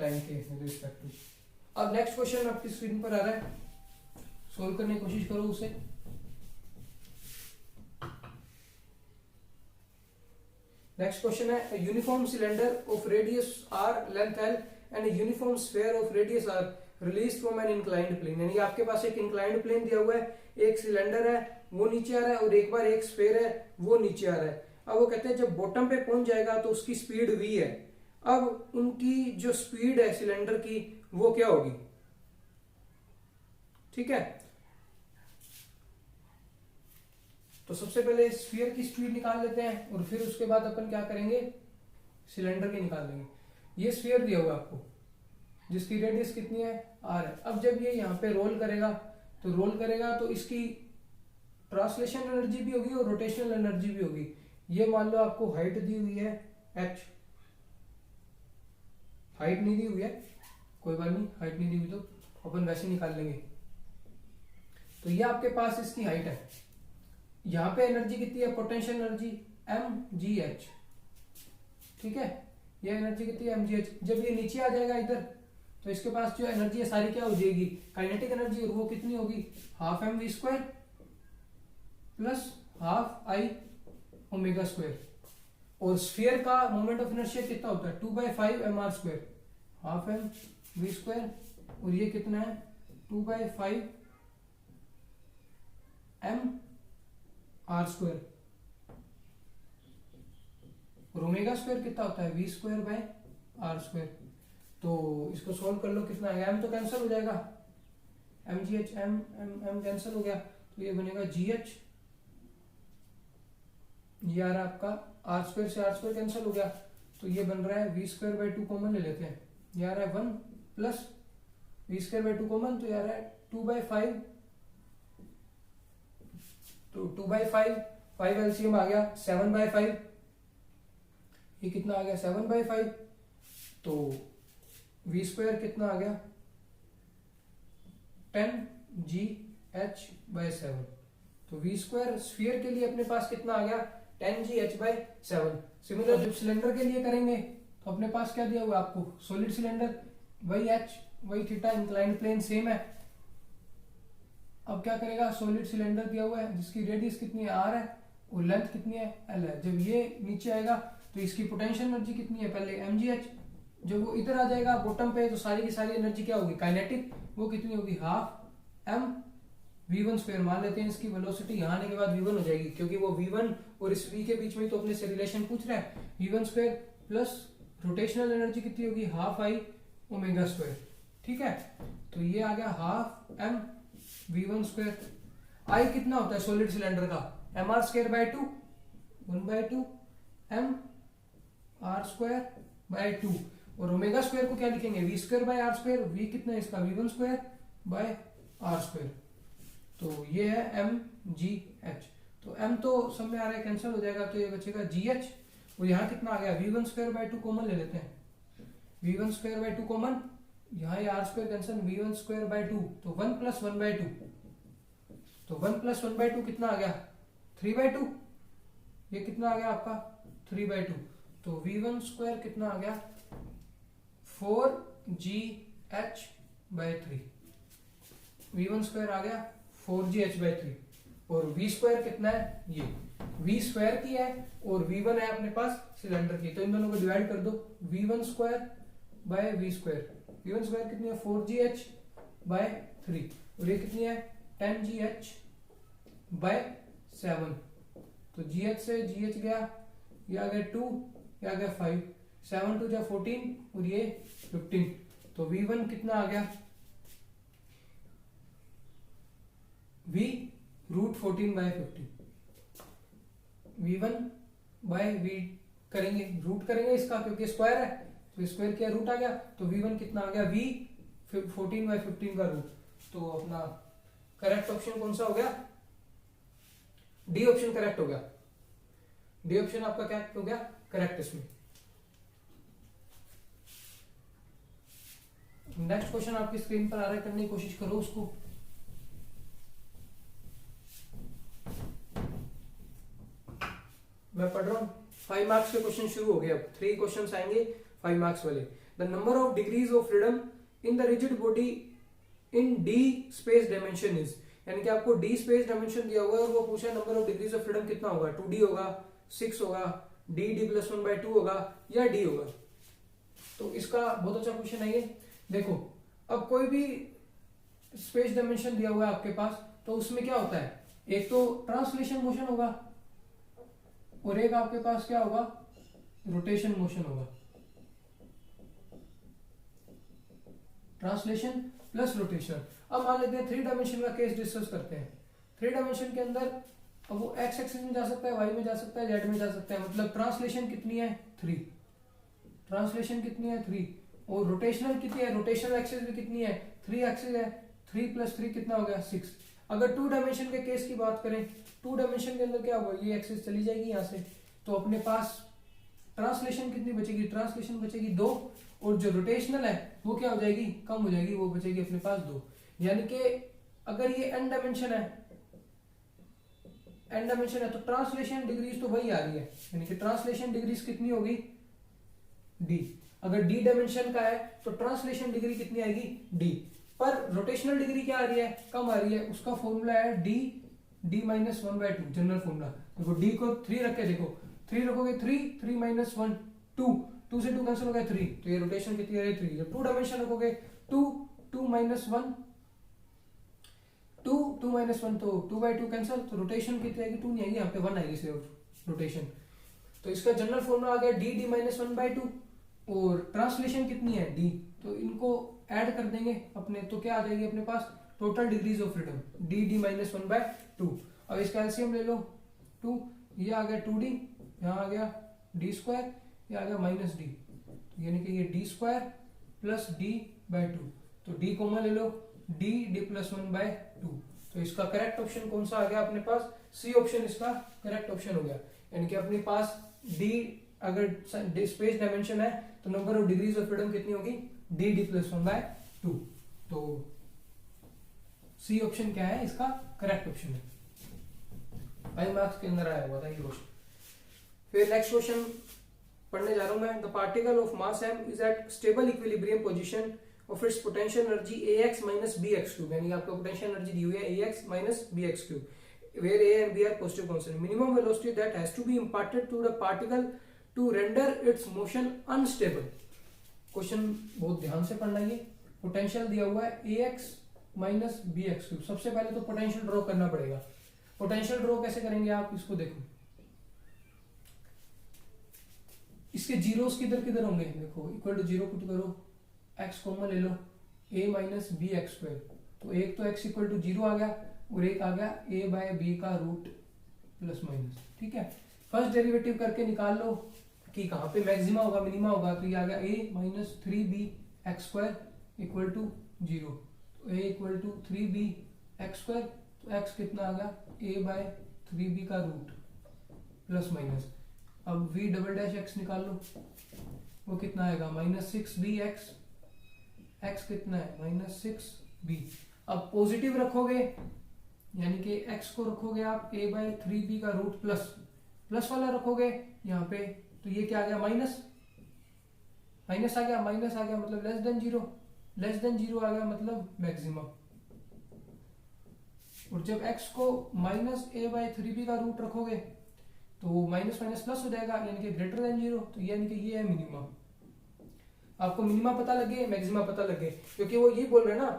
Time के respect to. अब next question आपकी स्क्रीन पर आ रहा है, सोल्व करने की कोशिश करो उसे। नेक्स्ट क्वेश्चन है, uniform cylinder of radius R, length L and uniform sphere of radius R release from an inclined plane. यानी आपके पास एक इंक्लाइंड प्लेन दिया हुआ है, एक सिलेंडर है वो नीचे आ रहा है और एक बार एक स्फीयर है वो नीचे आ रहा है। अब वो कहते हैं जब बॉटम पे पहुंच जाएगा तो उसकी स्पीड v है। अब उनकी जो स्पीड है सिलेंडर की वो क्या होगी, ठीक है। तो सबसे पहले स्फीयर की स्पीड निकाल लेते हैं और फिर उसके बाद अपन क्या करेंगे, सिलेंडर की निकाल लेंगे। ये स्फीयर दिया हुआ आपको जिसकी रेडियस कितनी है r है। अब जब ये यहाँ पे रोल करेगा तो इसकी ट्रांसलेशन एनर्जी भी होगी और रोटेशनल एनर्जी भी होगी। ये मान लो आपको हाइट दी हुई है h, हाइट नहीं दी हुई है, कोई बात नहीं, हाइट नहीं दी हुई तो अपन वैसे निकाल लेंगे। तो ये आपके पास इसकी हाइट है, यहाँ पे एनर्जी कितनी है, पोटेंशियल एनर्जी mgh, ठीक है। ये एनर्जी कितनी है mgh। जब ये नीचे आ जाएगा इधर तो इसके पास जो एनर्जी है सारी क्या हो जाएगी, काइनेटिक एनर्जी, और वो कितनी होगी, half mv² plus half i omega square. और स्फीयर का मोमेंट ऑफ इनर्शिया कितना होता है, 2/5 mr², हाफ mv², और ये कितना है 2/5 mr², और ओमेगा स्क्वायर कितना होता है v²/r²। तो इसको सोल्व कर लो, कितना आएगा, m तो कैंसिल हो जाएगा, mgh m कैंसिल हो गया, तो ये बनेगा gh, ये आ रहा आपका r² से r² कैंसिल हो गया, तो ये बन रहा है v²/2 कॉमन ले लेते हैं, ये आ रहा है 1 प्लस v²/2 कॉमन, तो ये आ रहा है 2/5, तो 2/5, 5 एलसीएम आ गया 7/5, ये कितना आ गया 7/5, तो v² कितना आ गया 10gh/7। तो v² स्फीयर के लिए अपने पास कितना आ गया 10gh/7। सिमिलर जब सिलेंडर के लिए करेंगे तो अपने पास क्या दिया हुआ आपको, सॉलिड सिलेंडर, वही h वही थीटा, इंक्लाइंड प्लेन सेम है। अब क्या करेगा, सॉलिड सिलेंडर दिया हुआ है जिसकी रेडियस कितनी है r है और लेंथ कितनी है l है। जब ये नीचे आएगा तो इसकी पोटेंशियल एनर्जी कितनी है, पहले mgh, जब वो इधर आ जाएगा बॉटम पे तो सारी की सारी एनर्जी क्या होगी, काइनेटिक, वो कितनी होगी, हाफ m v1²। मान लेते हैं इसकी वेलोसिटी यहाँ आने के बाद v1 हो जाएगी, क्योंकि वो v1 और इस v के बीच में तो अपने से रिलेशन पूछ रहा है, v1² प्लस रोटेशनल एनर्जी कितनी होगी, हाफ i ओमेगा², ठीक है। तो ये आ गया हाफ m v1²। i कितना होता है सॉलिड सिलेंडर का, mr²/2, 1/2 mr²/2, और ओमेगा² को क्या लिखेंगे, v²/r², v कितना है इसका, v1²/r²। तो ये है mgh, तो m तो सब में आ रहा है कैंसिल हो जाएगा, तो ये बचेगा gh, और यहाँ कितना आ गया, v1²/2 कॉमन ले लेते हैं, v1²/2 कॉमन, यहाँ ये r² कैंसिल, v1²/2, तो 1 + 1/2, तो 1 + 1/2 कितना आ गया 3/2, ये कितना आ गया आपका 3/2, तो v1² कितना आ गया 4gh/3, v1² आ गया 4gh/3, और v² कितना है, ये v² की है और v1 है अपने पास सिलेंडर की, तो इन दोनों को डिवाइड कर दो, v1²/v², v1² कितनी है 4gh/3, और ये कितनी है 10gh/7, तो gh से gh गया, ये आ गया 2, ये आ गया 5, 7 2 = 14 और ये 15, तो v1 कितना आ गया v√14/50, v1/v करेंगे, रूट करेंगे इसका क्योंकि स्क्वायर है, तो स्क्वायर किया रूट आ गया, तो v1 कितना आ गया v14/15 का रूट। तो अपना करेक्ट ऑप्शन कौन सा हो गया, डी ऑप्शन करेक्ट हो गया, डी ऑप्शन आपका क्या हो गया करेक्ट इसमें। नेक्स्ट क्वेश्चन आपकी स्क्रीन पर आ रहा है, करने की कोशिश करो उसको। मैं पढ़ रहा हूँ, 5 मार्क्स के क्वेश्चन शुरू हो गए, अब 3 क्वेश्चन आएंगे 5 मार्क्स वाले। The number of degrees of freedom in the rigid body in D space dimension is, यानी कि आपको डी स्पेस डायमेंशन दिया हुआ है और वो पूछा number of degrees of freedom कितना होगा, 2d होगा, 6 होगा, d+1/2 होगा या d होगा। तो इसका बहुत अच्छा क्वेश्चन है ये। देखो अब कोई भी स्पेस डायमेंशन दिया हुआ है आपके पास, तो उसमें क्या होता है, एक तो ट्रांसलेशन मोशन होगा और एक आपके पास क्या होगा, रोटेशन मोशन होगा। Translation plus rotation. अब मान लेते हैं 3 डायमेंशन का केस डिस्कस करते हैं। 3 डायमेंशन के अंदर अब वो एक्स एक्सिस में जा सकता है, वाई में जा सकता है, जेड में जा सकता है, मतलब ट्रांसलेशन कितनी है 3, ट्रांसलेशन कितनी है 3, और रोटेशनल कितनी है, रोटेशनल एक्सिस भी कितनी है 3 एक्सिस है, 3 + 3 कितना हो गया 6। अगर 2 डायमेंशन के केस की बात करें, 2 डायमेंशन के अंदर क्या होगा, ये एक्सिस चली जाएगी यहाँ से, तो अपने पास ट्रांसलेशन कितनी बचेगी, ट्रांसलेशन बचेगी 2, और जो रोटेशनल है वो क्या हो जाएगी, कम हो जाएगी, वो बचेगी अपने पास 2। यानी कि अगर ये n डायमेंशन है तो ट्रांसलेशन डिग्रीज तो वही आ रही है, यानी कि ट्रांसलेशन डिग्रीज कितनी होगी d। अगर d डायमेंशन का है तो ट्रांसलेशन डिग्री कितनी आएगी d, पर रोटेशनल डिग्री क्या आ रही है, कम आ रही है। उसका फॉर्मूला है d-1/2 जनरल फॉर्मूला। देखो d को 3 रखे, देखो 3 रखोगे 3 - 1 2 से 2 कैंसिल हो गया 3, तो ये रोटेशन कितनी आ रही है 3। जब 2 डायमेंशन रखोगे 2 - 1 तो 2/2 कैंसिल, तो रोटेशन कितनी आएगी, 2 नहीं आएगी, यहाँ पे 1 आएगी सिर्फ रोटेशन। तो इसका जनरल फॉर्मूला आ गया d-1/2, और ट्रांसलेशन कितनी है d, तो इनको ऐड कर देंगे अपने, तो क्या आ जाएगी अपने पास total degrees of freedom d-1/2। अब इसका एलसीएम ले लो 2, ये आ गया 2d, यहाँ आ गया d², ये आ गया -d, यानी कि ये d² + d/2, तो d कॉमन ले लो, d+1/2। तो इसका करेक्ट ऑप्शन कौन सा आ गया अपने पास, सी ऑप्शन इसका करेक्ट ऑप्शन हो गया। यानी कि अपने पास d अगर स्पेस डायमेंशन है तो number of degrees of freedom कितनी होगी, d+1/2। तो सी ऑप्शन क्या है, इसका करेक्ट ऑप्शन है। 5 मार्क्स के अंदर आया हुआ था ये क्वेश्चन। फिर नेक्स्ट क्वेश्चन पढ़ने जा रहा हूं मैं। The particle of mass m is at stable equilibrium position of its potential energy ax - bx³, यानी आपको पोटेंशियल एनर्जी दी हुई है ax - bx³, where a and b are positive constant. Minimum velocity that has to be imparted to the particle to render its motion unstable. Question बहुत ध्यान से पढ़ना। ये potential दिया हुआ है ax - bx³। सबसे पहले तो पोटेंशियल ड्रॉ करना पड़ेगा। पोटेंशियल ड्रॉ कैसे करेंगे आप, इसको देखो, इसके जीरोस किधर किधर होंगे, देखो इक्वल टू 0 पुट करो, x कॉमन ले लो, a - bx², तो एक तो x = 0 आ गया और एक आ गया a/b का रूट प्लस माइनस। ठीक है, फर्स्ट डेरिवेटिव करके निकाल लो कि कहाँ पे मैक्सिमा होगा मिनिमा होगा, तो ये आ गया a - 3bx² = 0, तो a = 3bx², तो x कितना आ गया a/3b का रूट प्लस माइनस। अब v′x निकाल लो, वो कितना आएगा -6bx, x कितना है -6b। अब पॉजिटिव रखोगे यानी कि x को रखोगे आप a/3b का रूट प्लस वाला रखोगे यहाँ पे, तो ये क्या आ गया माइनस आ गया, मतलब लेस देन जीरो आ गया, मतलब मैक्सिमम। और जब x को -a/3b का रूट रखोगे तो माइनस प्लस हो जाएगा, यानी कि ग्रेटर देन 0, तो यानी कि ये है मिनिमम। आपको मिनिमा पता लगे, मैक्सिमा पता लगे, क्योंकि वो ये बोल रहे हैं ना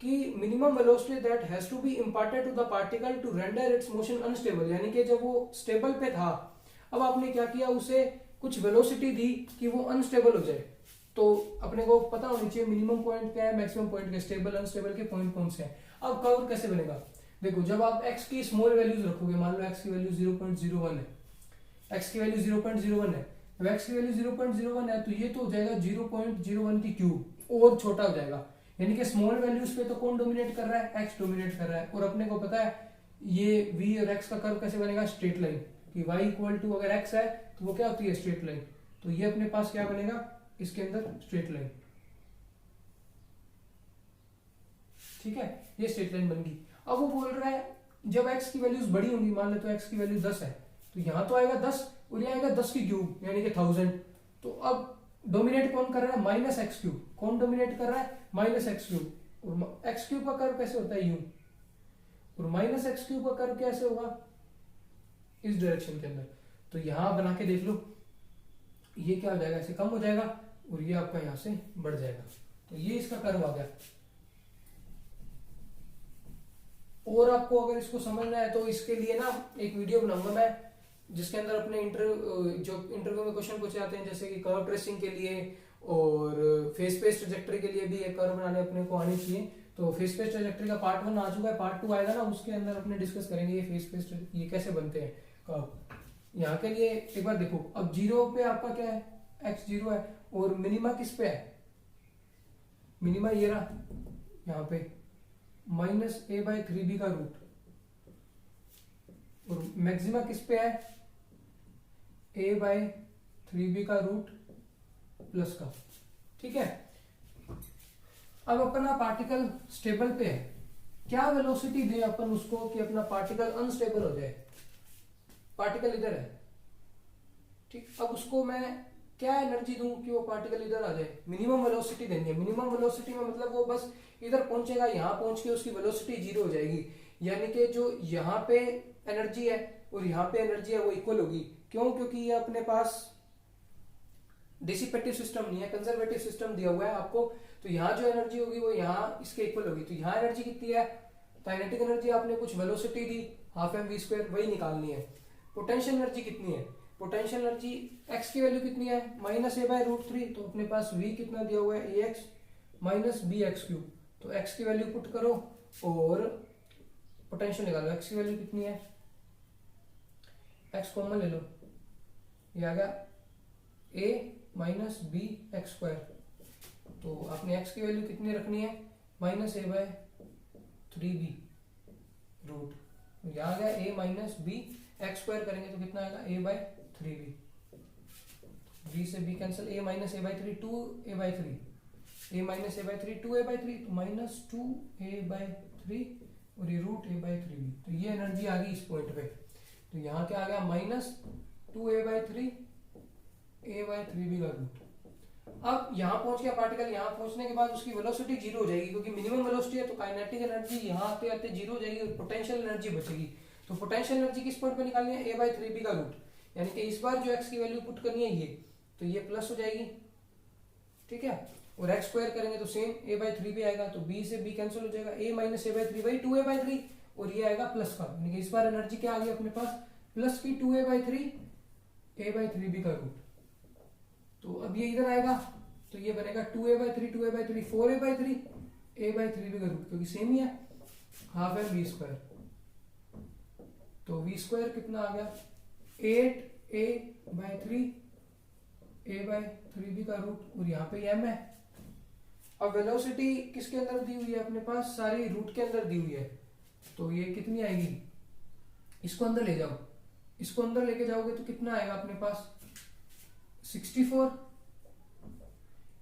कि minimum velocity that has to be imparted to the particle to render its motion unstable, यानी कि जब वो स्टेबल पे था, अब आपने क्या किया, उसे कुछ वेलोसिटी दी कि वो अनस्टेबल हो जाए। तो अपने को पता होनी चाहिए मिनिमम पॉइंट क्या है, मैक्सिमम पॉइंट क्या है, स्टेबल अनस्टेबल के पॉइंट कौन से हैं। अब कर्व कैसे बनेगा, देखो जब आप x की स्मॉल वैल्यूज रखोगे, मान लो x की वैल्यू 0.01 है, x की वैल्यू 0.01 है, तो x की वैल्यू 0.01 है, तो ये तो हो जाएगा 0.01 की क्यूब, और छोटा हो जाएगा। यानी कि स्मॉल वैल्यूज पे तो कौन डोमिनेट कर रहा है, x डोमिनेट कर रहा है। और अपने को पता है ये v और x का कर्व कैसे बनेगा, स्ट्रेट लाइन, कि y = अगर x है तो वो क्या होती है, स्ट्रेट लाइन। तो ये अपने पास क्या बनेगा, इसके अंदर स्ट्रेट लाइन। ठीक है, ये स्ट्रेट लाइन बन गई। अब वो बोल रहा है जब x की वैल्यूज बड़ी होंगी, मान ले तो x की वैल्यू 10 है, तो यहाँ तो आएगा 10 और ये आएगा 10 की क्यूब, यानी कि 1000। तो अब डोमिनेट कौन कर रहा है, माइनस एक्स क्यूब, कौन डोमिनेट कर रहा है, माइनस एक्स क्यूब, और एक्स क्यूब का कर्व कैसे होता है, यूं, और माइनस एक्स क्यूब का कर्व कैसे होगा, इस डायरेक्शन के अंदर। तो यहां बना के देख लो, ये क्या हो जाएगा, ऐसे कम हो जाएगा और ये आपका यहां से बढ़ जाएगा, तो ये इसका कर्व आ गया। और आपको अगर इसको समझना है तो इसके लिए ना एक वीडियो बनाऊंगा मैं, जिसके अंदर अपने इंटरव्यू में क्वेश्चन पूछे जाते हैं, जैसे कि कर्व ट्रेसिंग के लिए और फेस स्पेस ट्रैजेक्टरी के लिए भी एक कर्व बनाने अपने को आनी चाहिए। तो फेस स्पेस ट्रैजेक्टरी का पार्ट 1 आ चुका है, पार्ट 2 आएगा ना, उसके अंदर अपने डिस्कस करेंगे ये फेस स्पेस ये कैसे बनते हैं कर्व। यहाँ के लिए एक बार देखो, अब 0 पे आपका क्या है, x 0 है, और मिनिमा किस पे है, मिनिमा ये रहा यहाँ पे -a/3b का रूट, और मैक्सिमा किस पे है, a/3b का रूट प्लस का, ठीक है। अब अपना पार्टिकल स्टेबल पे है, क्या वेलोसिटी दे अपन उसको कि अपना पार्टिकल अनस्टेबल हो जाए, पार्टिकल इधर है, ठीक, अब उसको मैं क्या एनर्जी दूं कि वो पार्टिकल इधर आ जाए, मिनिमम वेलोसिटी देनी है। मिनिमम वेलोसिटी में मतलब वो बस इधर पहुंचेगा, यहां पहुंच के उसकी वेलोसिटी 0 हो जाएगी, यानी कि जो यहाँ पे एनर्जी है और यहाँ पे एनर्जी है वो इक्वल होगी। क्यों, क्योंकि ये अपने पास डिसिपेटिव सिस्टम नहीं है, कंजर्वेटिव सिस्टम दिया हुआ है आपको, तो यहाँ जो एनर्जी होगी वो यहाँ इसके इक्वल होगी। तो यहाँ एनर्जी कितनी है, काइनेटिक एनर्जी आपने कुछ वेलोसिटी दी ½ mv², वही निकालनी है। पोटेंशियल एनर्जी कितनी है, पोटेंशियल एनर्जी x की वैल्यू कितनी है, -a/√3, तो अपने पास v कितना दिया हुआ है, ax -bx³, तो x की वैल्यू पुट करो और पोटेंशियल निकालो। x की वैल्यू कितनी है, x कॉमन ले लो, ये आ गया a -bx², तो आपने x की वैल्यू कितनी रखनी है, -a/3b रूट, यहाँ आ गया a -bx² करेंगे तो कितना आएगा, a/3b, b से b cancel, a -a/3 2a/3, a -a/3 2a/3, तो -2a/3 और ये रूट a/3b, तो ये एनर्जी आ गई इस पॉइंट पे। तो यहाँ क्या आ गया, -2a/3 a/3b का रूट। अब यहाँ पहुंच गया पार्टिकल, यहाँ पहुंचने के बाद उसकी वेलोसिटी 0 हो जाएगी, क्योंकि मिनिमम वेलोसिटी है, तो काइनेटिक एनर्जी यहाँ आते आते 0 हो जाएगी और पोटेंशियल एनर्जी बचेगी। तो पोटेंशियल एनर्जी किस पॉइंट पे निकालनी है, a/3b का रूट, यानी कि इस बार जो x की वैल्यू पुट करनी है ये, तो ये प्लस हो जाएगी, ठीक है, और x² करेंगे तो सेम a/3b आएगा, तो b से b कैंसिल हो जाएगा, a -a/3 वही 2a/3, और ये आएगा प्लस का, यानी कि इस बार एनर्जी क्या आ गई अपने पास, प्लस की 2a/3 a/3b का रूट। तो अब ये इधर आएगा तो ये बनेगा 2a/3 4a/3 a/3b का रूट, क्योंकि सेम ही है, ½ mv², तो v² कितना आ गया, 8a/3 a/3b का रूट, और यहाँ पे m है। अब वेलोसिटी किसके अंदर दी हुई है अपने पास, सारी रूट के अंदर दी हुई है, तो ये कितनी आएगी, इसको अंदर ले जाओ, इसको अंदर लेके जाओगे तो कितना आएगा अपने पास, 64,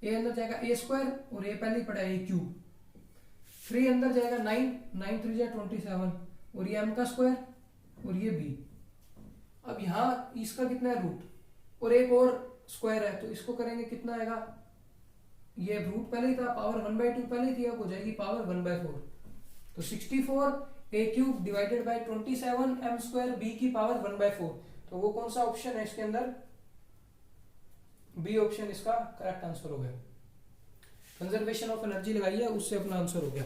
a अंदर जाएगा a² और a पहले ही पड़ा है a³, 3 अंदर जाएगा 9 9 3 जा 27, और ये m का स्क्वायर और ये b। अब यहाँ इसका कितना है रूट, और एक और स्क्वायर है, तो इसको करेंगे कितना आएगा, ये रूट पहले ही था, पावर 1/2 पहले ही थी, अब हो जाएगी पावर 1/4, तो 64 a³ divided by 27 m² b की पावर 1/4, तो वो कौन सा ऑप्शन है इसके अंदर, बी ऑप्शन इसका करेक्ट आंसर हो गया। कंजर्वेशन ऑफ एनर्जी लगाइए, उससे अपना आंसर हो गया।